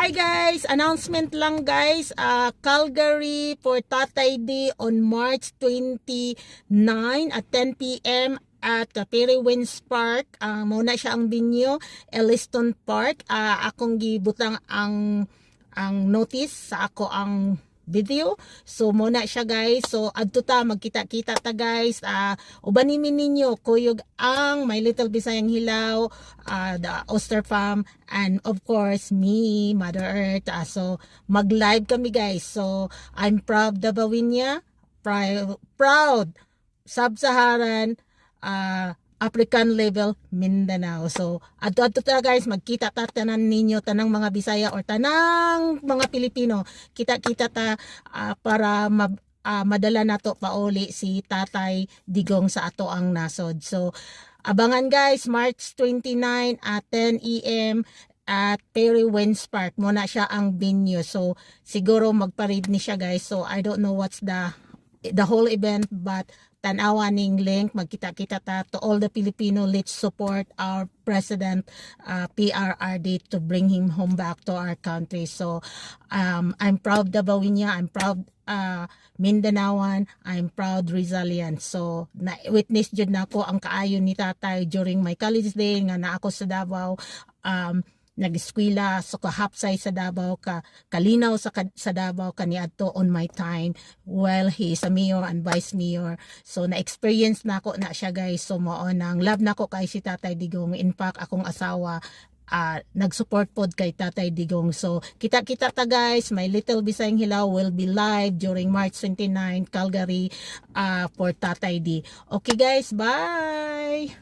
Hi guys, announcement lang guys. Calgary for Tatay Day on March 29 at 10 p.m. at Perry Winds Park. Muna siya ang venue, Elliston Park. Akong gibutang ang notice sa ako ang video. So muna siya guys. So adto ta magkita-kita ta guys. Ubanimin ninyo kuyog ang My Little Bisayang Hilaw, the Oster Farm, and of course me, Mother Earth. So mag-live kami guys. So I'm proud Dabawinya, proud Sub-Saharan, African level Mindanao. So adto ta guys, magkita ta tanan ninyo, tanang mga Bisaya or tanang mga Pilipino, kita-kita ta para madala nato pauli si Tatay Digong sa ato ang nasod. So abangan guys, March 29 at 10 AM at Perry Winds Park. Muna siya ang venue. So siguro magpa-read ni siya guys. So I don't know what's the whole event, but tanawa ning link, magkita-kita ta to all the Filipino. Let's support our president, PRRD, to bring him home back to our country. So I'm proud Dabawinya, I'm proud Mindanaoan, I'm proud Rizalian. So na witness jud nako ang kaayon ni Tatay during my college day nga na ako sa Davao. Nag-eskwela so kahapsay sa Davao, kalinaw sa Davao kaniadto on my time while he is a mayor and vice mayor. So na-experience na ako na siya guys. So mao nang love na ko kay si Tatay Digong. In fact akong asawa nag-support pod kay Tatay Digong. So kita-kita ta guys, My Little Bisayang Hilaw will be live during March 29 Calgary for Tatay D. Okay guys, bye.